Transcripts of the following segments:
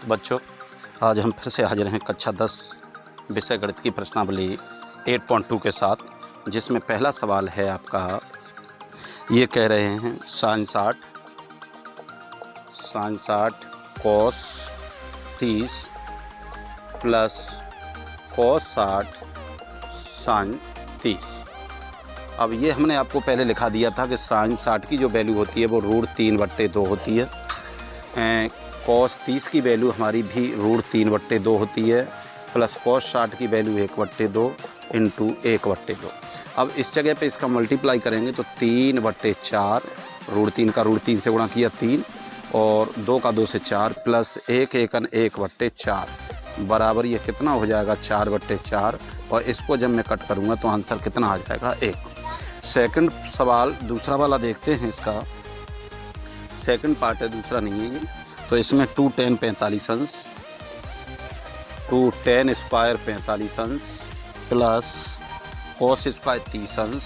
बच्चों, आज हम फिर से हाजिर हैं कक्षा 10 विषय गणित की प्रश्नावली 8.2 के साथ, जिसमें पहला सवाल है आपका, ये कह रहे हैं sin 60 cos 30 plus cos 60 sin 30। अब ये हमने आपको पहले लिखा दिया था कि sin 60 की जो वैल्यू होती है वो √3/2 होती है। cos 30 की वैल्यू हमारी भी √3/2 होती है, प्लस cos 60 की वैल्यू 1/2 इंटू 1/2। अब इस जगह पे इसका मल्टीप्लाई करेंगे तो 3/4, √3 का √3 से गुणा किया 3 और 2 का 2 से 4 प्लस 1 एकन 1/4 बराबर ये कितना हो जाएगा 4/4। और इसको जब मैं कट करूँगा तो आंसर कितना आ जाएगा 1। सेकंड सवाल दूसरा वाला देखते हैं, इसका सेकंड पार्ट है, दूसरा नहीं है ये। तो इसमें 2 10 45 अंश, 2 10 स्क्वायर 45 अंश प्लस cos स्क्वायर 30 अंश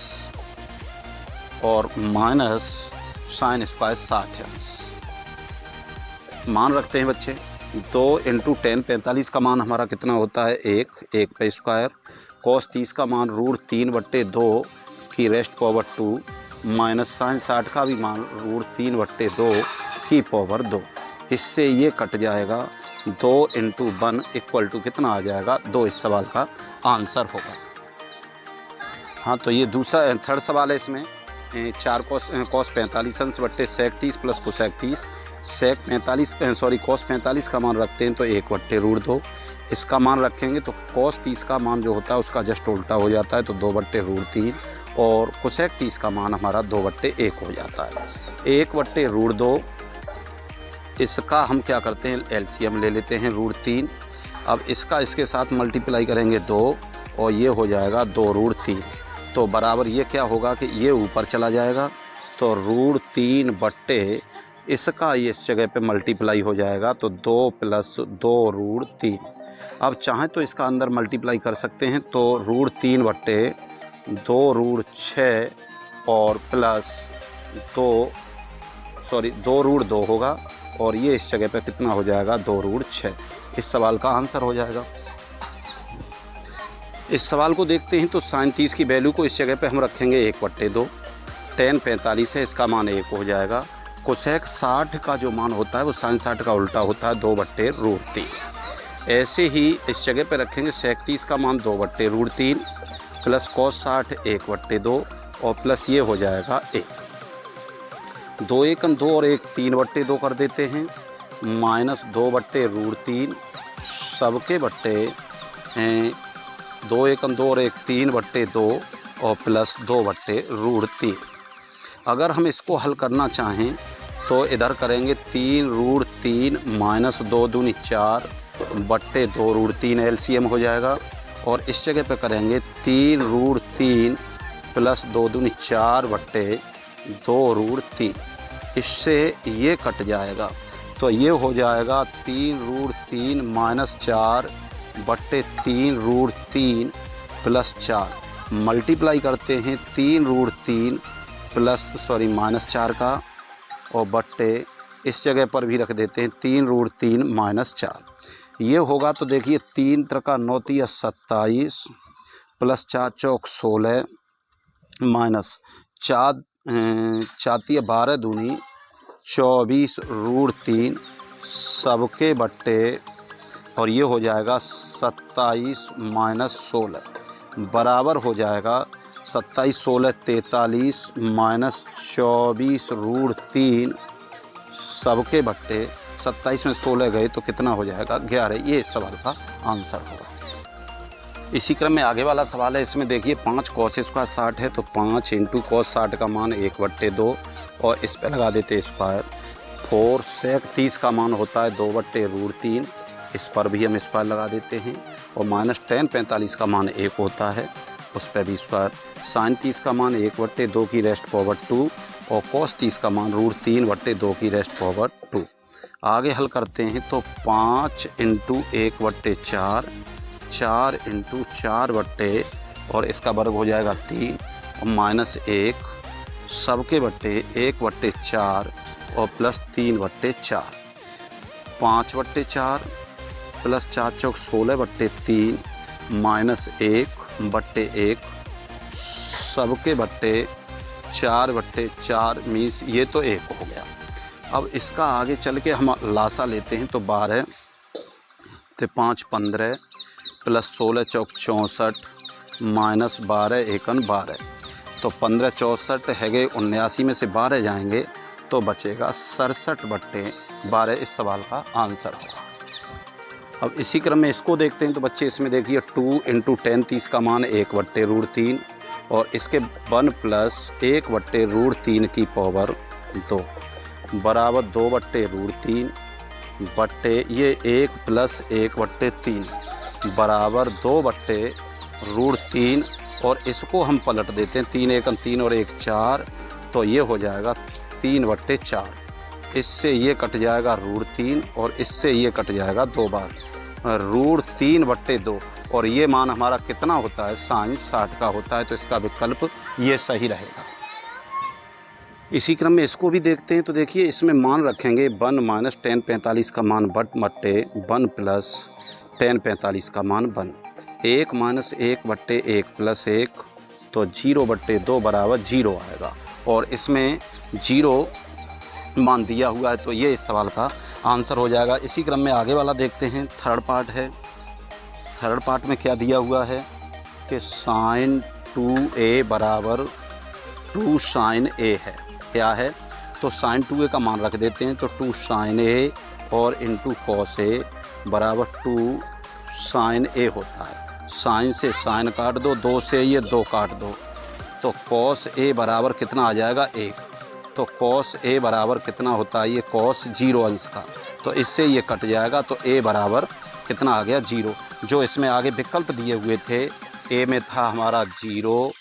और माइनस sin स्क्वायर 60 अंश। मान रखते हैं बच्चे, 2 × 10 45 का मान हमारा कितना होता है 1 का स्क्वायर, cos 30 का मान √3/2 की रेस्ट पावर 2 माइनस sin 60 का भी मान √3/2 की पावर 2। इससे ये कट जाएगा, 2 × 1 इक्वल टू कितना आ जाएगा 2। इस सवाल का आंसर होगा। हाँ, तो ये दूसरा थर्ड सवाल है। इसमें 4 cos 45 अंश बट्टे sec 30 प्लस cosec 30। cos 45 का मान रखते हैं तो 1/√2। इसका मान रखेंगे तो cos 30 का मान जो होता है उसका जस्ट उल्टा हो जाता है, तो 2/√3 और cosec 30 का मान हमारा 2/1 हो जाता है। 1/√2 इसका हम क्या करते हैं, एलसीएम ले लेते हैं √3। अब इसका इसके साथ मल्टीप्लाई करेंगे 2 और ये हो जाएगा 2√3। तो बराबर ये क्या होगा कि ये ऊपर चला जाएगा, तो √3 बट्टे इसका ये इस जगह पे मल्टीप्लाई हो जाएगा, तो 2 + 2√3। अब चाहें तो इसका अंदर मल्टीप्लाई कर सकते हैं, तो √3 बट्टे 2√6 और प्लस 2√2 होगा और ये इस जगह पे कितना हो जाएगा 2√6। इस सवाल का आंसर हो जाएगा। इस सवाल को देखते हैं तो sin 30 की वैल्यू को इस जगह पे हम रखेंगे 1/2। tan 45 है, इसका मान 1 हो जाएगा। cosec 60 का जो मान होता है वो sin 60 का उल्टा होता है, 2/√3। ऐसे ही इस जगह पे रखेंगे sec 30 का मान 2/√3 प्लस cos 60 1/2 और प्लस ये हो जाएगा 1। 2 एकम 2 और 1 3/2 कर देते हैं, माइनस 2/√3 सबके बट्टे 2 एकम 2 और 1 3/2 और प्लस 2/√3। अगर हम इसको हल करना चाहें तो इधर करेंगे 3√3 माइनस 2 दूनी 4 बट्टे 2√3 एलसीएम हो जाएगा। और इस जगह पे करेंगे 3√3 प्लस 2 दूनी 4 बट्टे 2√3। इससे ये कट जाएगा, तो ये हो जाएगा 3√3 माइनस 4 बट्टे 3√3 प्लस 4। मल्टीप्लाई करते हैं 3√3 माइनस 4 का और बट्टे इस जगह पर भी रख देते हैं 3√3 माइनस 4। ये होगा तो देखिए 3 × 9 = 27 प्लस 4 चौक 16 माइनस 4 12 दूनी 24√3 सबके बट्टे और ये हो जाएगा 27 माइनस 16 बराबर हो जाएगा 27 16 43 माइनस 24√3 सबके बट्टे 27 में 16 गए तो कितना हो जाएगा 11। ये इस सवाल का आंसर होगा। इसी क्रम में आगे वाला सवाल है। इसमें देखिए 5 cos स्क्वायर 60 है, तो 5 × cos 60 का मान 1/2 और इस पे लगा देते स्क्वायर। 4 sec 30 का मान होता है 2/√3, इस पर भी हम स्क्वायर लगा देते हैं। और माइनस tan 45 का मान 1 होता है, उस पर भी स्क्वायर। sin 30 का मान 1/2 की रेस्ट पावर 2 और cos 30 का मान √3/2 की रेस्ट पावर 2। आगे हल करते हैं तो 5 × 1/4 4 × 4 बट्टे और इसका वर्ग हो जाएगा 3 और माइनस 1 सबके बट्टे 1/4 और प्लस 3/4। 5/4 प्लस 4 चौक 16/3 माइनस 1/1 सबके बट्टे 4/4 मीन्स ये तो 1 हो गया। अब इसका आगे चल के हम लासा लेते हैं तो 12 तो 5 15 प्लस 16 चौक 64 माइनस 12 एकन 12 तो 15 64 है गए 79 में से 12 जाएंगे तो बचेगा 67/12 इस सवाल का आंसर होगा। अब इसी क्रम में इसको देखते हैं तो बच्चे इसमें देखिए 2 × 10 30 का मान 1/√3 और इसके 1 प्लस 1/√3 की पावर 2 बराबर 2/√3 बट्टे ये 1 प्लस 1/3 बराबर 2/√3 और इसको हम पलट देते हैं 3 × 3 और 1 4 तो ये हो जाएगा 3/4 इससे ये कट जाएगा √3 और इससे ये कट जाएगा 2 बार √3/2 और ये मान हमारा कितना होता है साइन 60 का होता है तो इसका विकल्प ये सही रहेगा। इसी क्रम में इसको भी देखते हैं तो देखिए इसमें मान रखेंगे 1 - 10 45 का मान बट्टे 1 प्लस 10 45 का मान 1 1 - 1/1 प्लस 1 तो 0/2 बराबर 0 आएगा और इसमें 0 मान दिया हुआ है तो ये इस सवाल का आंसर हो जाएगा। इसी क्रम में आगे वाला देखते हैं थर्ड पार्ट है। थर्ड पार्ट में क्या दिया हुआ है कि sin 2a बराबर 2 sin a है। क्या है तो sin 2a का मान रख देते हैं तो 2 sin a और इंटू cos a बराबर 2 sin a होता है। sin से sin काट दो 2 से ये 2 काट दो तो cos a बराबर कितना आ जाएगा 1 तो cos a बराबर कितना होता है ये cos 0 अंश का तो इससे ये कट जाएगा तो a बराबर कितना आ गया 0। जो इसमें आगे विकल्प दिए हुए थे a में था हमारा 0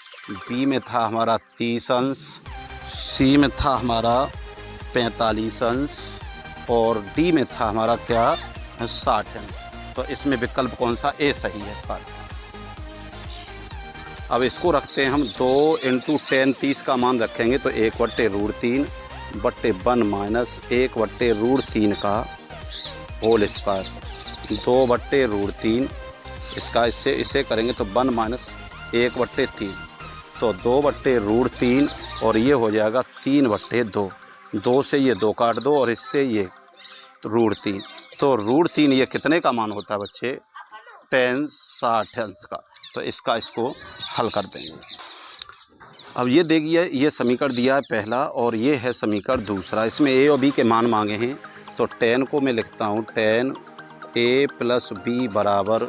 b में था हमारा 30 अंश c में था हमारा 45 अंश और d में था हमारा क्या 60 अंश तो इसमें विकल्प कौन सा a सही है। अब इसको रखते हैं हम 2 × 10 30 का मान रखेंगे तो 1/√3 बट्टे 1 माइनस 1/√3 का होल स्क्वायर 2/√3 इसका इससे इसे करेंगे तो 1 माइनस 1/3 तो 2/√3 और ये हो जाएगा 3/2 2 से ये 2 काट दो और इससे ये √3 तो √3 ये कितने का मान होता है बच्चे 10 60 अंश का तो इसको हल कर देंगे। अब ये देखिए ये समीकरण दिया है पहला और ये है समीकरण दूसरा। इसमें a और b के मान मांगे हैं तो 10 को मैं लिखता हूँ 10 a + b बराबर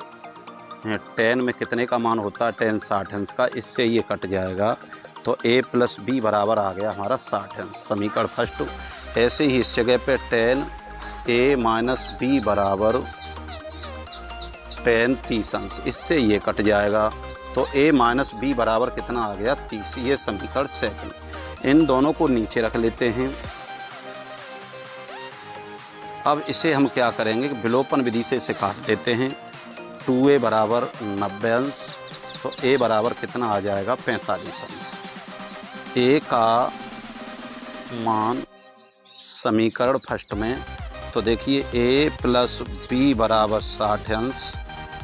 10 में कितने का मान होता है 10 60 अंश का इससे ये कट जाएगा तो a + b बराबर आ गया हमारा 60 अंश समीकरण फर्स्ट। ऐसे ही इस जगह पे 10 a - b बराबर 10 30 अंश इससे ये कट जाएगा तो a - b बराबर कितना आ गया 30 ये समीकरण सेकंड। इन दोनों को नीचे रख लेते हैं। अब इसे हम क्या करेंगे विलोपन विधि से इसे काट देते हैं 2a बराबर 90 अंश तो a बराबर कितना आ जाएगा 45 अंश। a का मान समीकरण फर्स्ट में तो देखिए a + b बराबर 60 अंश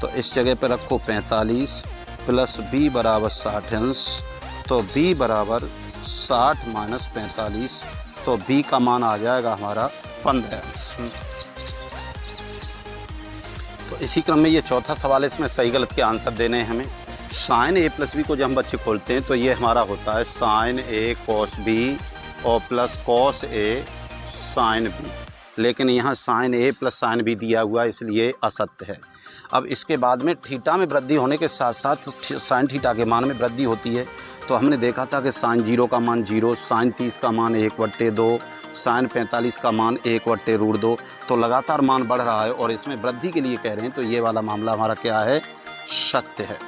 तो इस जगह पर रखो 45 + b बराबर 60 अंश तो b बराबर 60 - 45 तो b का मान आ जाएगा हमारा 15 अंश। तो इसी क्रम में ये चौथा सवाल है इसमें सही गलत के आंसर देने हैं हमें। sin a + b को जब हम बच्चे खोलते हैं तो ये हमारा होता है sin a cos b और plus cos a sin b लेकिन यहाँ sin a + sin b दिया हुआ इसलिए असत्य है। अब इसके बाद में थीटा में वृद्धि होने के साथ साथ sin थीटा के मान में वृद्धि होती है तो हमने देखा था कि sin 0 का मान 0 sin 30 का मान 1/2 sin 45 का मान 1/√2 तो लगातार मान बढ़ रहा है और इसमें वृद्धि के लिए कह रहे हैं तो ये वाला मामला हमारा क्या है सत्य है।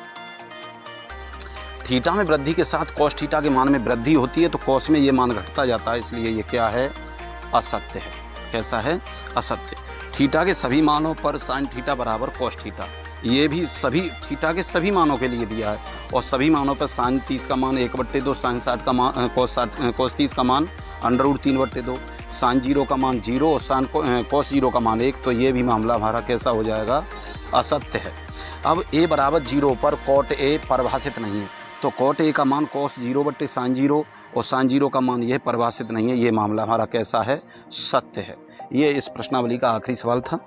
थीटा में वृद्धि के साथ cos थीटा के मान में वृद्धि होती है तो cos में ये मान घटता जाता है इसलिए ये क्या है असत्य है। कैसा है असत्य। थीटा के सभी मानों पर sin थीटा बराबर cos थीटा ये भी सभी थीटा के सभी मानों के लिए दिया है और सभी मानों पर sin 30 का मान 1/2 sin 60 का मान cos 30 का मान √3/2 साइन जीरो का मान 0 और साइन कॉस जीरो का मान 1, तो ये भी मामला हमारा कैसा हो जाएगा, असत्य है। अब a बराबर 0 पर कॉट a परिभाषित नहीं है, तो कॉट a का मान कॉस 0 बट्टे साइन 0 और साइन 0 का मान यह परिभाषित नहीं है, ये मामला हमारा कैसा है, सत्य है। ये इस प्रश्नावली का आखिरी सवाल था।